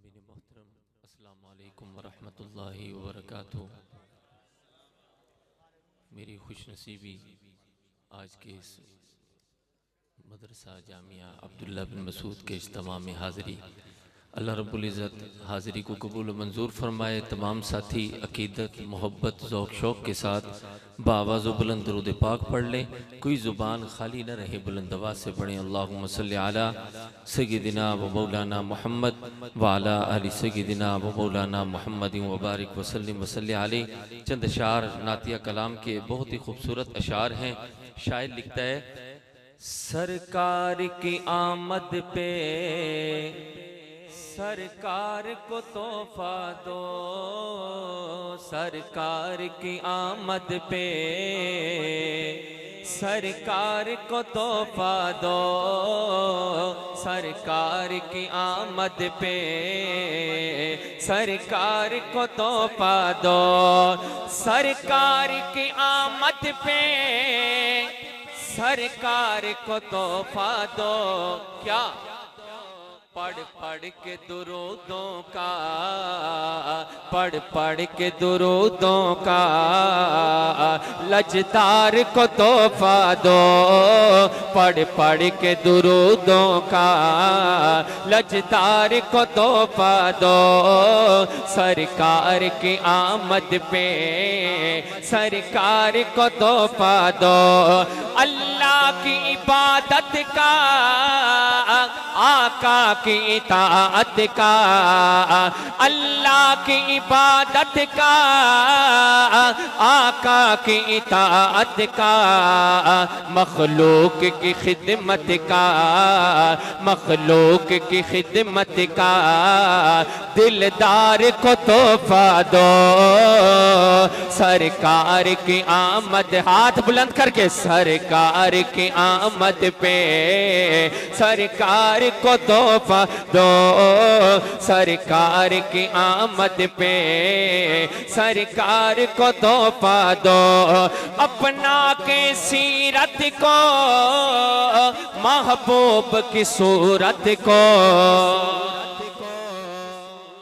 سامعین محترم، السلام علیکم ورحمۃ اللہ وبرکاتہ۔ میری خوش نصیبی آج کے اس مدرسہ جامعہ عبداللہ بن مسعود کے اجتماع میں حاضری، اللہ رب العزت حاضری کو قبول و منظور فرمائے۔ تمام ساتھی عقیدت، محبت، ذوق شوق کے ساتھ بآواز و بلند درود پاک پڑھ لیں، کوئی زبان خالی نہ رہے، بلند آواز سے پڑھیں۔ اللہم صلی علی سیدنا و مولانا محمد وعلی آل سیدنا و مولانا محمد وبارک وسلم وصلی علیہ۔ چند اشعار نعتیہ کلام کے بہت ہی خوبصورت اشعار ہیں۔ شاعر لکھتا ہے: سرکار کی آمد پہ سرکار کو تحفہ دو، سرکار کی آمد پہ سرکار کو تحفہ دو، سرکار کی آمد پہ سرکار کو تحفہ دو، سرکار کی آمد پہ سرکار کو تحفہ دو۔ کیا؟ پڑھ پڑھ کے درودوں کا، پڑھ پڑھ کے درودوں کا لجدار کو تحفہ دو، پڑھ پڑھ کے درودوں کا لجدار کو تحفہ دو، سرکار کی آمد پہ سرکار کو تحفہ دو۔ اللہ کی عبادت کا، آقا کی اطاعت کا، اللہ کی عبادت کا، آقا کی اطاعت کا، مخلوق کی خدمت کا، مخلوق کی خدمت کا دلدار کو تحفہ دو، سرکار کی آمد، ہاتھ بلند کر کے، سرکار کی آمد پہ سرکار کو تحفہ دو، سرکار کی آمد پہ سرکار کو تحفہ دو۔ اپنا کے سیرت کو، محبوب کی صورت کو،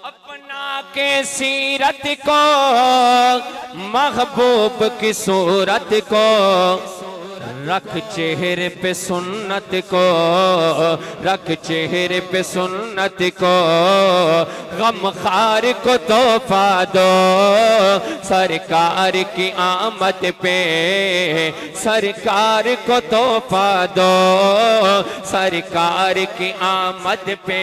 اپنا کے سیرت کو، محبوب کی صورت کو، رکھ چہرے پہ سنت کو، رکھ چہرے پہ سنت کو، غم خار کو تحفہ دو، سرکار کی آمد پہ سرکار کو تحفہ دو، سرکار کی آمد پہ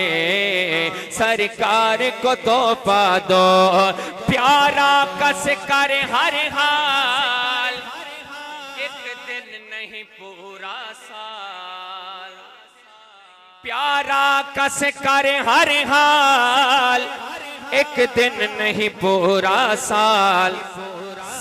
سرکار کو تحفہ دو۔ پیارا کس کر ہر حال، نہیں پورا سال، پیارا کس کر ہر حال، ایک دن نہیں پورا سال،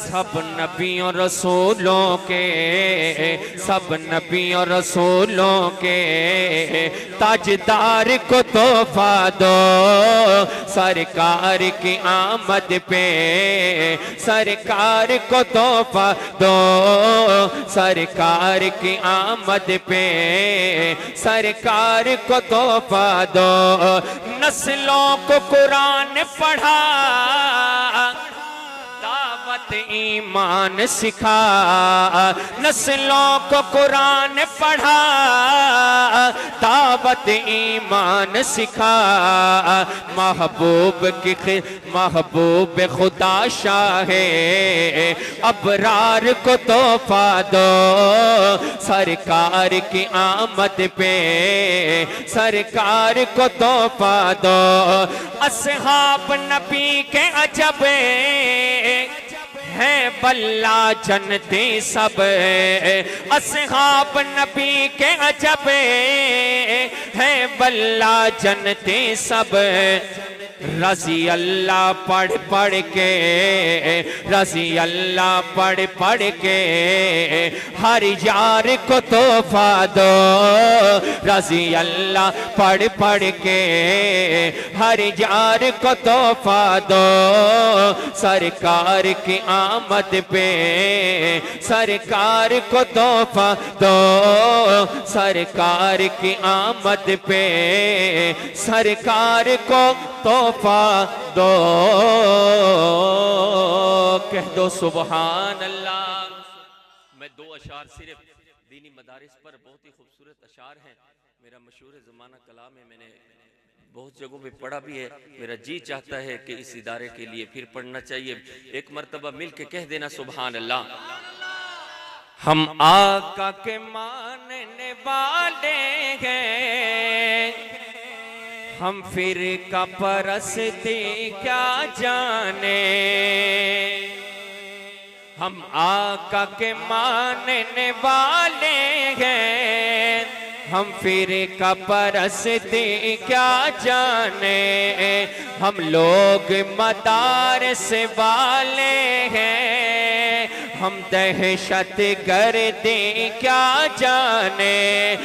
سب نبیوں رسولوں کے، سب نبیوں رسولوں کے تاجدار کو تحفہ دو، سرکار کی آمد پہ سرکار کو تحفہ دو، سرکار کی آمد پہ سرکار کو تحفہ دو۔ نسلوں کو قرآن پڑھا، دعوت ایمان سکھا، نسلوں کو قرآن پڑھا، دعوت ایمان سکھا، محبوب کی محبوب خدا شاہ ابرار کو تحفہ دو، سرکار کی آمد پہ سرکار کو تحفہ دو۔ اصحاب نبی کے عجب ہے بلّہ جنتی سب، اصحاب نبی کے عجب ہے بلّہ جنتی سب، رضی اللہ پڑھ پڑھ کے، رضی اللہ پڑھ پڑھ کے ہر یار کو تحفہ دو، رضی اللہ پڑھ پڑھ کے ہر یار کو تحفہ دو سرکار کی آمد پہ سرکار کو تحفہ دو سرکار کی آمد پہ سرکار کو تحفہ دو کہہ دو سبحان اللہ۔ میں دو اشعار صرف دینی مدارس پر بہت ہی خوبصورت اشعار ہیں، میرا مشہور زمانہ کلام ہے، میں نے بہت جگہوں پہ پڑھا بھی ہے، میرا جی چاہتا ہے کہ اس ادارے کے لیے پھر پڑھنا چاہیے، ایک مرتبہ مل کے کہہ دینا سبحان اللہ۔ ہم آقا کے ماننے والے ہیں، ہم فرقہ پرستی کیا جانے، ہم آقا کے ماننے والے ہیں، ہم فرقہ پرستی کیا جانے، ہم لوگ مدارس والے ہیں، ہم دہشت گردی کیا جانے۔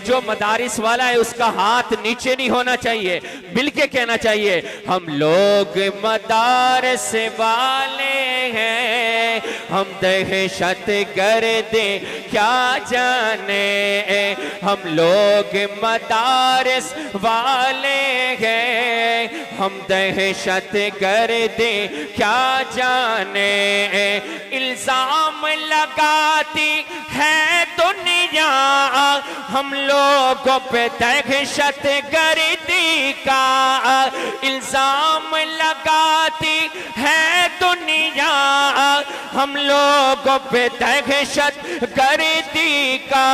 جو مدارس والا ہے اس کا ہاتھ نیچے نہیں ہونا چاہیے، مل کے کہنا چاہیے ہم لوگ مدارس والے ہیں، ہم دہشت گردی کیا جانے، ہم لوگ مدارس والے ہیں، ہم دہشت گردی کیا جانے۔ الزام لگاتی ہے دنیا ہم لوگوں پہ دہشت گردی کا، الزام لگاتی ہے دنیا ہم لوگوں پہ دہشت گردی کا،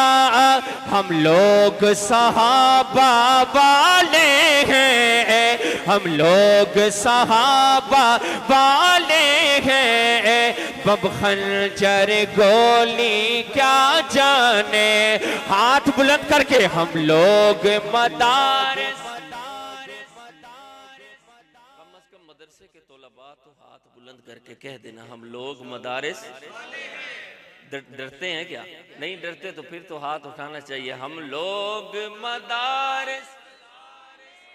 ہم لوگ صحابہ والے ہیں، ہم لوگ صحابہ والے ہیں، بم خنجر گولی کیا جانے، ہاتھ بلند کر کے ہم لوگ مدارس، کم از کم مدرسے کے طلباء تو ہاتھ بلند کر کے کہہ دینا ہم لوگ مدارس۔ ڈرتے ہیں کیا؟ نہیں ڈرتے تو پھر تو ہاتھ اٹھانا چاہیے، ہم لوگ مدارس،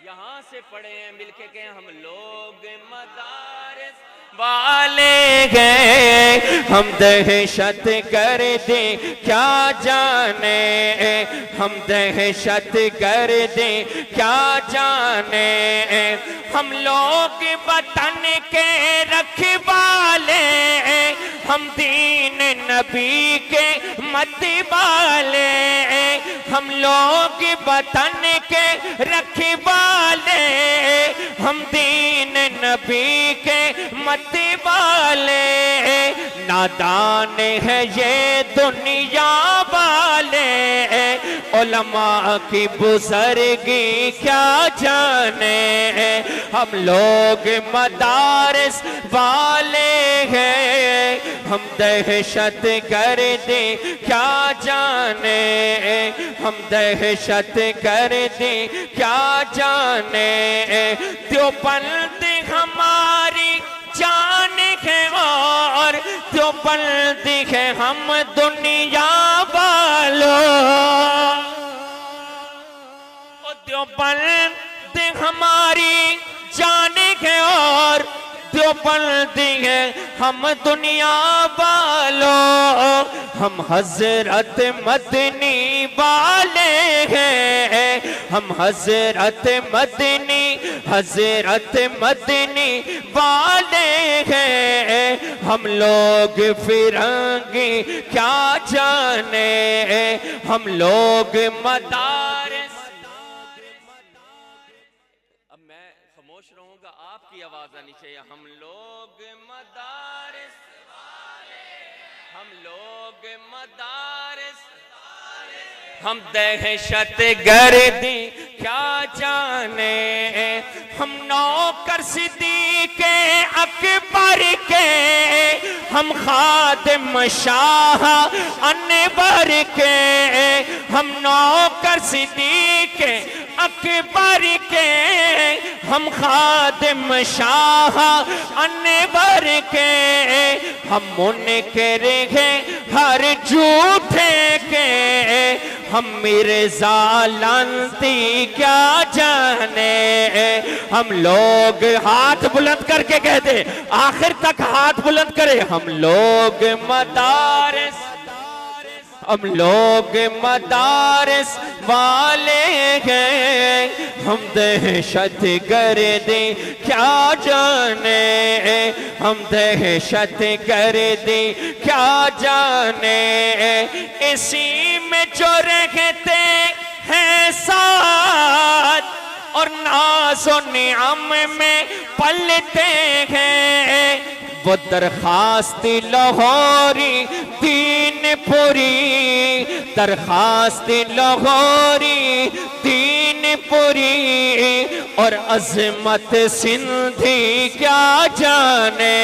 یہاں سے پڑھے ہیں مل کے کہیں ہم لوگ مدارس والے ہیں، ہم دہشت گردی کیا جانے، ہم دہشت گردی کیا جانے، ہم لوگ وطن کے رکھوالے ہیں، ہم دین نبی کے متوالے ہیں، ہم لوگ وطن کے رکھوالے ہیں، ہم دین نبی کے متوالے ہیں، نادان ہے یہ دنیا والے، علماء کی بزرگی کیا جانے، ہم لوگ مدارس والے ہیں، ہم دہشت گردی کیا جانے، ہم دہشت گردی کیا جانے، دیوبند ہماری جان ہے اور دیوبند ہے ہم دنیا والوں، دیوبند ہماری جان ہے اور دیوبند ہے ہم دنیا والوں، ہم حضرت مدنی والے ہیں، ہم حضرت مدنی والے ہیں، ہم لوگ فرنگی کیا جانے، ہم لوگ مدارس۔ اب میں خاموش رہوں گا، آپ کی آواز آنی چاہیے، ہم لوگ مدارس، ہم لوگ مدارس، ہم دہشت گردی کیا جانے، ہم نوکر صدیق اکبر کے، ہم خادم شاہ انور کے، ہم نوکر صدیق اکبر کے، ہم خادم شاہ انور کے، ہم منکر ہیں ہر جھوٹے کے، ہم مرزا لانتی کیا جانے. ہم لوگ ہاتھ بلند کر کے کہتے آخر تک ہاتھ بلند کرے. ہم لوگ مدارس والے ہیں. ہم دہشت گردی کیا جانے. ہم دہشت گردی کیا جانے. اسی میں جو رہتے ہیں ساتھ اور ناز و نعم میں پلتے ہیں. وہ درخواست لاہوری دین پوری. درخواست لاہوری دین پوری. اور عظمت سندھی کیا جانے.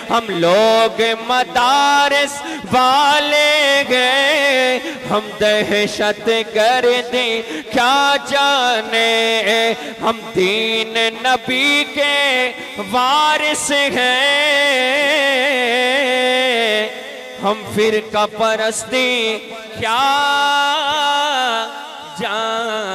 ہم لوگ مدارس والے گئے. ہم دہشت گردی کیا جانے. ہم دین نبی کے وارث ہیں. ہم فرقہ پرستی کیا جانے.